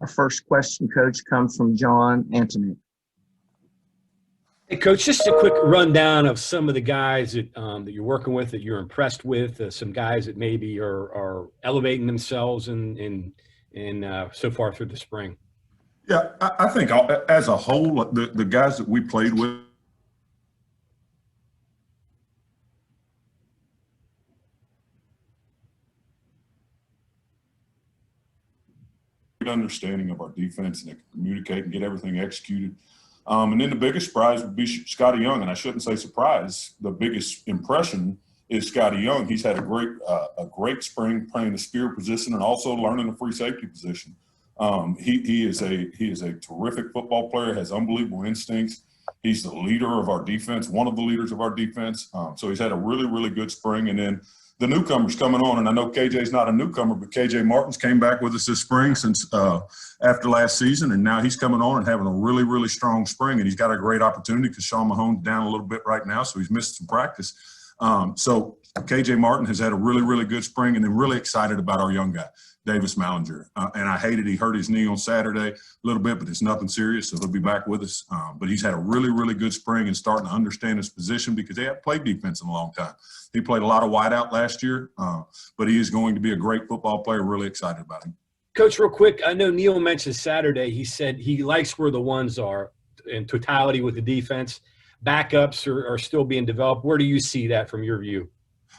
Our first question, Coach, comes from John Anthony. Hey, Coach, just a quick rundown of some of the guys that you're working with, that you're impressed with, some guys that maybe are elevating themselves in so far through the spring. Yeah, I think as a whole, the guys that we played with, understanding of our defense, and they can communicate and get everything executed. And then the biggest surprise would be Scotty Young, and I shouldn't say surprise. The biggest impression is Scotty Young. He's had a great spring playing the spear position and also learning the free safety position. He is a terrific football player, has unbelievable instincts. He's the leader of our defense, one of the leaders of our defense. So he's had a really, really good spring. And then the newcomers coming on, and I know KJ's not a newcomer, but KJ Martin's came back with us this spring since after last season, and now he's coming on and having a really, really strong spring, and he's got a great opportunity because Sean Mahone's down a little bit right now, so he's missed some practice. So KJ Martin has had a really, really good spring, and then really excited about our young guy, Davis Mallinger. And I hated he hurt his knee on Saturday a little bit, but it's nothing serious, so he'll be back with us. But he's had a really, really good spring and starting to understand his position because they haven't played defense in a long time. He played a lot of wideout last year, but he is going to be a great football player. Really excited about him. Coach, real quick, I know Neil mentioned Saturday. He said he likes where the ones are in totality with the defense. Backups are still being developed. Where do you see that from your view?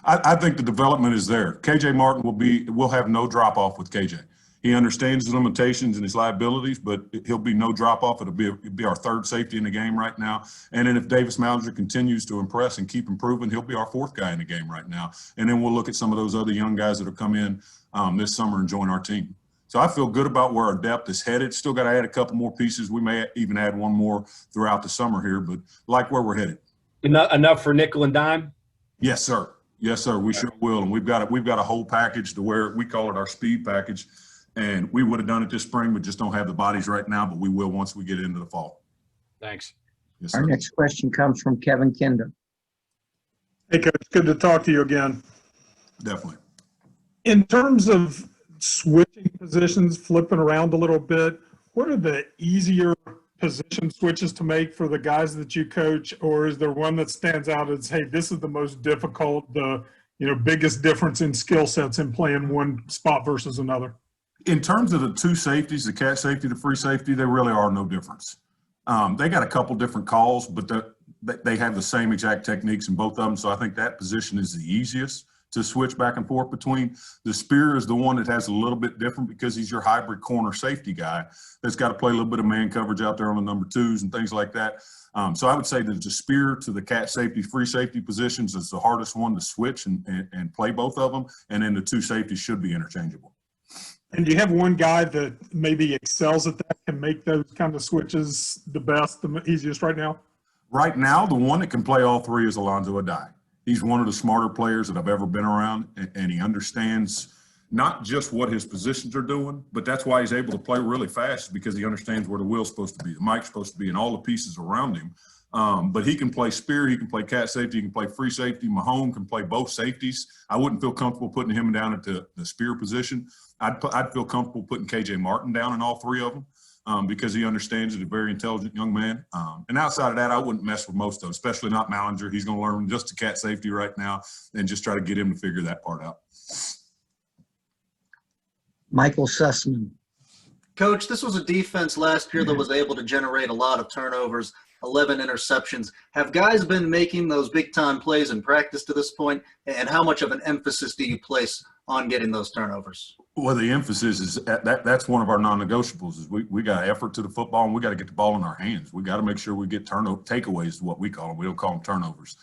I think the development is there. KJ Martin will have no drop off with KJ. He understands his limitations and his liabilities, but he'll be no drop off. It'll be our third safety in the game right now. And then if Davis Mallinger continues to impress and keep improving, he'll be our fourth guy in the game right now. And then we'll look at some of those other young guys that will come in this summer and join our team. So I feel good about where our depth is headed. Still got to add a couple more pieces. We may even add one more throughout the summer here, but like where we're headed. Enough for nickel and dime? Yes, sir. Yes, sir. We sure will. And we've got a whole package to where we call it our speed package. And we would have done it this spring, but just don't have the bodies right now, but we will once we get into the fall. Thanks. Yes, sir. Our next question comes from Kevin Kinder. Hey, Coach. Good to talk to you again. Definitely. In terms of switching positions, flipping around a little bit, what are the easier position switches to make for the guys that you coach, or is there one that stands out as, hey, this is the most difficult, the biggest difference in skill sets in playing one spot versus another? In terms of the two safeties, the cat safety, the free safety, there really are no difference. They got a couple different calls, but they have the same exact techniques in both of them. So I think that position is the easiest to switch back and forth between. The spear is the one that has a little bit different because he's your hybrid corner safety guy that's got to play a little bit of man coverage out there on the number twos and things like that. So I would say that the spear to the cat safety, free safety positions is the hardest one to switch and play both of them. And then the two safeties should be interchangeable. And do you have one guy that maybe excels at that, can make those kind of switches the best, the easiest right now? Right now, the one that can play all three is Alonzo Adai. He's one of the smarter players that I've ever been around, and he understands not just what his positions are doing, but that's why he's able to play really fast, because he understands where the wheel's supposed to be, the mic's supposed to be, and all the pieces around him. But he can play spear, he can play cat safety, he can play free safety. Mahone can play both safeties. I wouldn't feel comfortable putting him down at the spear position. I'd feel comfortable putting KJ Martin down in all three of them because he understands it, a very intelligent young man. And outside of that, I wouldn't mess with most of them, especially not Mallinger. He's going to learn just the cat safety right now and just try to get him to figure that part out. Michael Sussman. Coach, this was a defense last year that was able to generate a lot of turnovers, 11 interceptions. Have guys been making those big-time plays in practice to this point, and how much of an emphasis do you place on getting those turnovers? Well, the emphasis is that's one of our non-negotiables. Is we got effort to the football, and we got to get the ball in our hands. We got to make sure we get takeaways, is what we call them. We don't call them turnovers.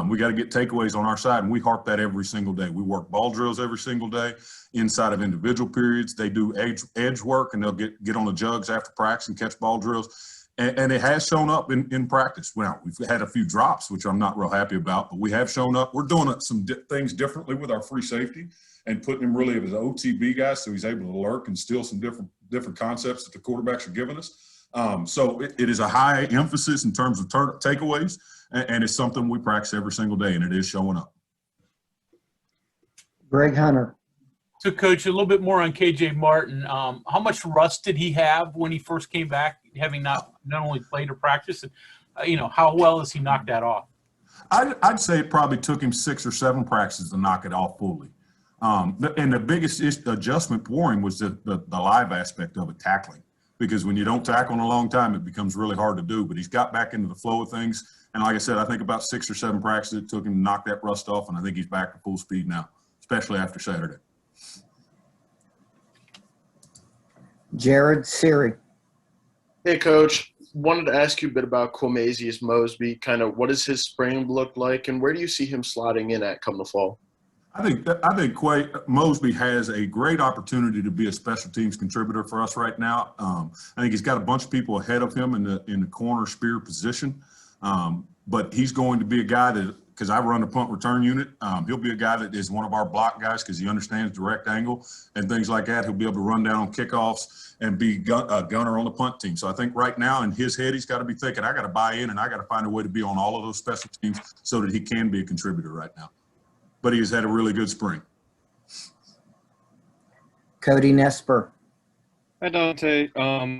We got to get takeaways on our side, and we harp that every single day. We work ball drills every single day inside of individual periods. They do edge work, and they'll get on the jugs after practice and catch ball drills. And it has shown up in practice. Well, we've had a few drops, which I'm not real happy about, but we have shown up. We're doing some things differently with our free safety and putting him really as an OTB guy, so he's able to lurk and steal some different concepts that the quarterbacks are giving us. So it is a high emphasis in terms of takeaways, and it's something we practice every single day, and it is showing up. Greg Hunter. So, Coach, a little bit more on KJ Martin. How much rust did he have when he first came back, having not only played or practiced? And, how well has he knocked that off? I'd say it probably took him 6 or 7 practices to knock it off fully. And the biggest adjustment for him was the live aspect of it, tackling. Because when you don't tackle in a long time, it becomes really hard to do. But he's got back into the flow of things. And like I said, I think about 6 or 7 practices it took him to knock that rust off, and I think he's back to full speed now, especially after Saturday. Jared Siri. Hey, Coach. Wanted to ask you a bit about Quamazius Mosby. Kind of what does his spring look like, and where do you see him slotting in at come the fall? I think Mosby has a great opportunity to be a special teams contributor for us right now. I think he's got a bunch of people ahead of him in the corner spear position, but he's going to be a guy that, because I run the punt return unit, he'll be a guy that is one of our block guys because he understands direct angle and things like that. He'll be able to run down on kickoffs and be a gunner on the punt team. So I think right now in his head, he's got to be thinking, I got to buy in and I got to find a way to be on all of those special teams so that he can be a contributor right now. But he has had a really good spring. Cody Nesper. Hi, Dontae.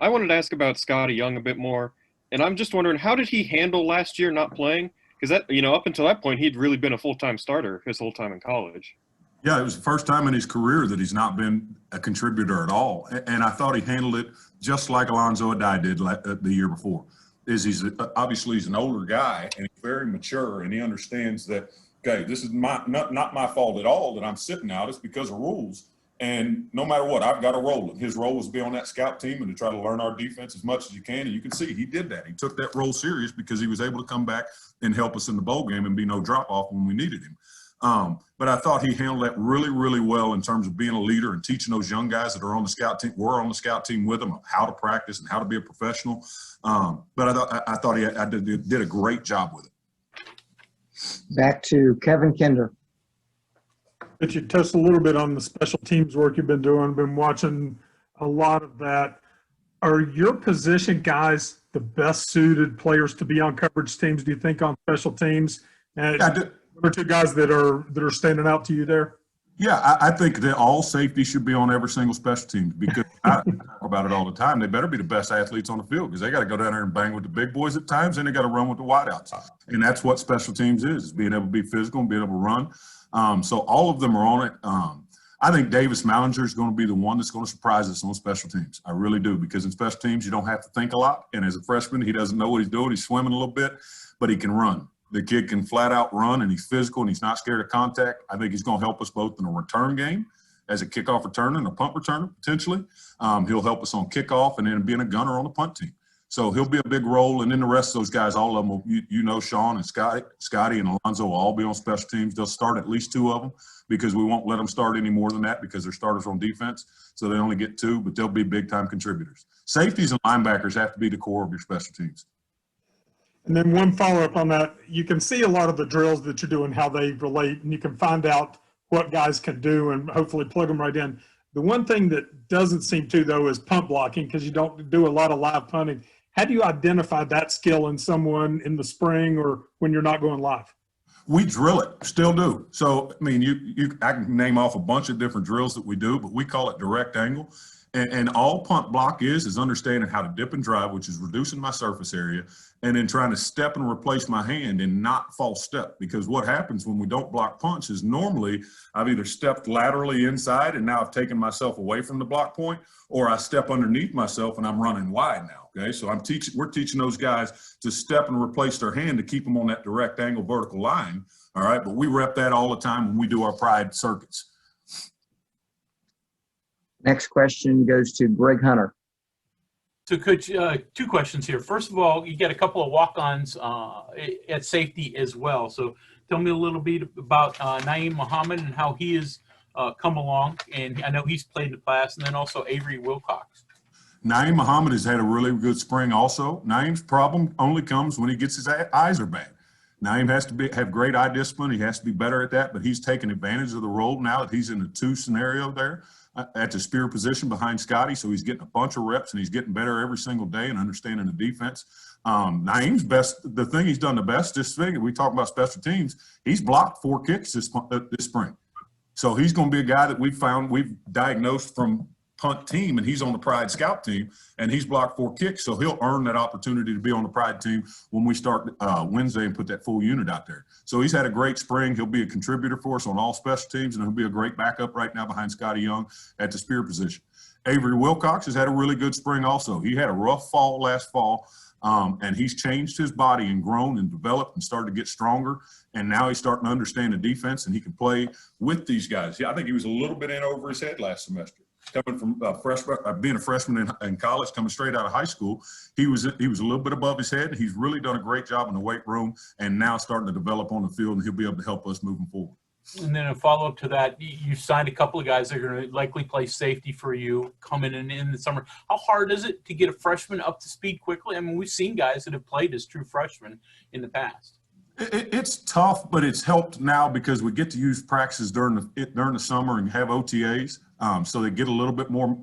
I wanted to ask about Scotty Young a bit more. And I'm just wondering, how did he handle last year not playing? Because that, up until that point, he'd really been a full-time starter his whole time in college. Yeah, it was the first time in his career that he's not been a contributor at all. And I thought he handled it just like Alonzo Adai did the year before. He's obviously he's an older guy and he's very mature and he understands that, okay, this is not my fault at all that I'm sitting out. It's because of rules. And no matter what, I've got a role. And his role was to be on that scout team and to try to learn our defense as much as he can. And you can see he did that. He took that role serious because he was able to come back and help us in the bowl game and be no drop-off when we needed him. But I thought he handled that really, really well in terms of being a leader and teaching those young guys that are on the scout team, were on the scout team with him, of how to practice and how to be a professional. But I thought he did a great job with it. Back to Kevin Kinder. Could you touch a little bit on the special teams work you've been doing? Been watching a lot of that. Are your position guys the best suited players to be on coverage teams, do you think, on special teams? And one or two guys that are standing out to you there? Yeah, I think that all safety should be on every single special team because I talk about it all the time. They better be the best athletes on the field because they got to go down there and bang with the big boys at times, and they got to run with the wideouts. And that's what special teams is being able to be physical and being able to run. So all of them are on it. I think Davis Mallinger is going to be the one that's going to surprise us on special teams. I really do, because in special teams, you don't have to think a lot. And as a freshman, he doesn't know what he's doing. He's swimming a little bit, but he can run. The kid can flat out run, and he's physical, and he's not scared of contact. I think he's going to help us both in a return game as a kickoff returner and a punt returner, potentially. He'll help us on kickoff and then being a gunner on the punt team. So he'll be a big role. And then the rest of those guys, all of them, Sean and Scotty and Alonzo will all be on special teams. They'll start at least 2 of them because we won't let them start any more than that because they're starters on defense. So they only get 2, but they'll be big-time contributors. Safeties and linebackers have to be the core of your special teams. And then one follow-up on that, you can see a lot of the drills that you're doing, how they relate, and you can find out what guys can do and hopefully plug them right in. The one thing that doesn't seem to, though, is punt blocking because you don't do a lot of live punting. How do you identify that skill in someone in the spring or when you're not going live? We drill it, still do. So, I mean, I can name off a bunch of different drills that we do, but we call it direct angle. And all punt block is understanding how to dip and drive, which is reducing my surface area, and then trying to step and replace my hand and not false step. Because what happens when we don't block punts is normally I've either stepped laterally inside and now I've taken myself away from the block point, or I step underneath myself and I'm running wide now. Okay, so we're teaching those guys to step and replace their hand to keep them on that direct angle vertical line. All right, but we rep that all the time when we do our pride circuits. Next question goes to Greg Hunter. So, Coach, 2 questions here. First of all, you get a couple of walk-ons at safety as well. So tell me a little bit about Naeem Muhammad and how he has come along. And I know he's played in the class. And then also Avery Wilcox. Naeem Muhammad has had a really good spring also. Naeem's problem only comes when he gets his eyes are bad. Naeem has to have great eye discipline. He has to be better at that, but he's taking advantage of the role now that he's in the 2 scenario there at the spear position behind Scotty. So he's getting a bunch of reps and he's getting better every single day and understanding the defense. Naeem's the thing he's done the best this spring, we talk about special teams, he's blocked 4 kicks this spring. So he's going to be a guy that we've diagnosed from punt team, and he's on the Pride Scout team, and he's blocked 4 kicks. So he'll earn that opportunity to be on the Pride team when we start Wednesday and put that full unit out there. So he's had a great spring. He'll be a contributor for us on all special teams, and he'll be a great backup right now behind Scotty Young at the spear position. Avery Wilcox has had a really good spring also. He had a rough fall last fall, and he's changed his body and grown and developed and started to get stronger. And now he's starting to understand the defense, and he can play with these guys. Yeah, I think he was a little bit in over his head last semester. Coming from being a freshman in college, coming straight out of high school, he was a little bit above his head. He's really done a great job in the weight room, and now starting to develop on the field, and he'll be able to help us moving forward. And then a follow-up to that, you signed a couple of guys that are going to likely play safety for you coming in the summer. How hard is it to get a freshman up to speed quickly? I mean, we've seen guys that have played as true freshmen in the past. It's tough, but it's helped now because we get to use practices during the summer and have OTAs, so they get a little bit more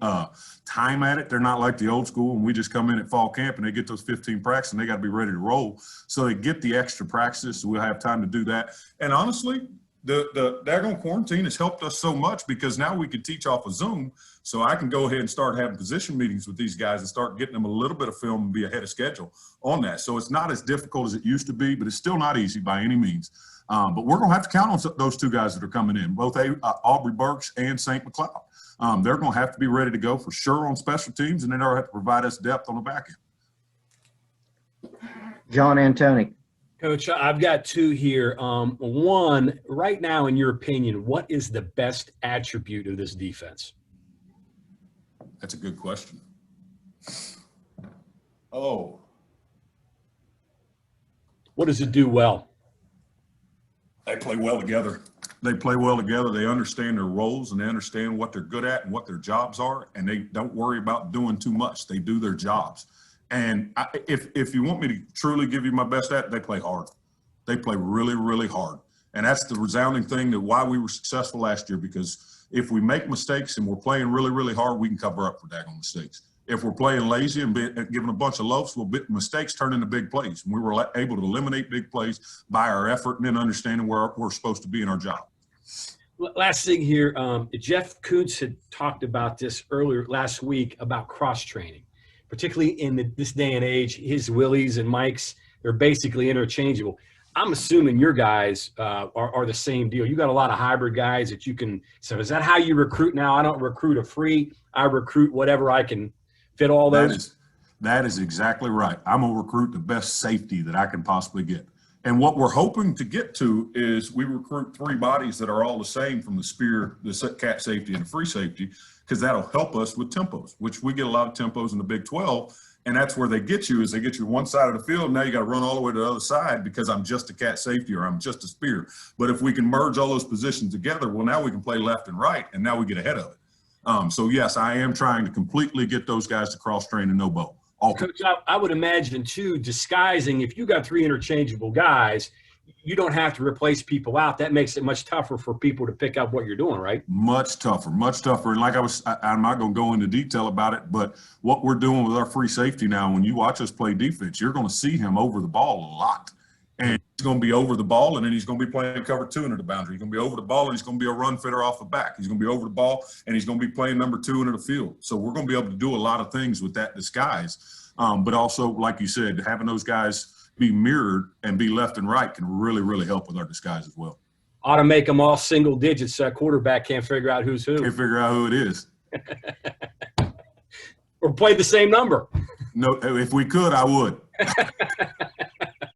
time at it. They're not like the old school, and we just come in at fall camp and they get those 15 practices and they got to be ready to roll. So they get the extra practices, so we'll have time to do that. And honestly, the daggone quarantine has helped us so much because now we can teach off of Zoom, so I can go ahead and start having position meetings with these guys and start getting them a little bit of film and be ahead of schedule on that. So it's not as difficult as it used to be, but it's still not easy by any means. But we're going to have to count on those 2 guys that are coming in, both Aubrey Burks and St. McLeod. They're going to have to be ready to go for sure on special teams, and then they'll have to provide us depth on the back end. John Antoni. Coach, I've got 2 here. One, right now, in your opinion, what is the best attribute of this defense? That's a good question. Oh. What does it do well? They play well together. They play well together. They understand their roles, and they understand what they're good at and what their jobs are, and they don't worry about doing too much. They do their jobs. And if you want me to truly give you my best at, they play hard. They play really, really hard. And that's the resounding thing that why we were successful last year, because if we make mistakes and we're playing really, really hard, we can cover up for daggone mistakes. If we're playing lazy and giving a bunch of loafs, mistakes turn into big plays. And we were able to eliminate big plays by our effort and then understanding where we're supposed to be in our job. Last thing here, Jeff Kuntz had talked about this earlier last week about cross-training. Particularly in this day and age, his Willies and Mikes, they're basically interchangeable. I'm assuming your guys are the same deal. You got a lot of hybrid guys that you can – so is that how you recruit now? I don't recruit a free. I recruit whatever I can fit all those? That is exactly right. I'm going to recruit the best safety that I can possibly get. And what we're hoping to get to is we recruit 3 bodies that are all the same from the spear, the cat safety, and the free safety, because that'll help us with tempos, which we get a lot of tempos in the Big 12. And that's where they get you is they get you one side of the field. Now you got to run all the way to the other side because I'm just a cat safety or I'm just a spear. But if we can merge all those positions together, well, now we can play left and right, and now we get ahead of it. So, yes, I am trying to completely get those guys to cross-train and no bow. Coach, I would imagine, too, disguising, if you got 3 interchangeable guys, you don't have to replace people out. That makes it much tougher for people to pick up what you're doing, right? Much tougher. And like I'm not going to go into detail about it, but what we're doing with our free safety now, when you watch us play defense, you're going to see him over the ball a lot. And he's going to be over the ball, and then he's going to be playing cover 2 into the boundary. He's going to be over the ball, and he's going to be a run fitter off the back. He's going to be over the ball, and he's going to be playing number 2 into the field. So we're going to be able to do a lot of things with that disguise. But also, like you said, having those guys be mirrored and be left and right can really, really help with our disguise as well. Ought to make them all single digits so that quarterback can't figure out who's who. Can't figure out who it is. Or play the same number. No, if we could, I would.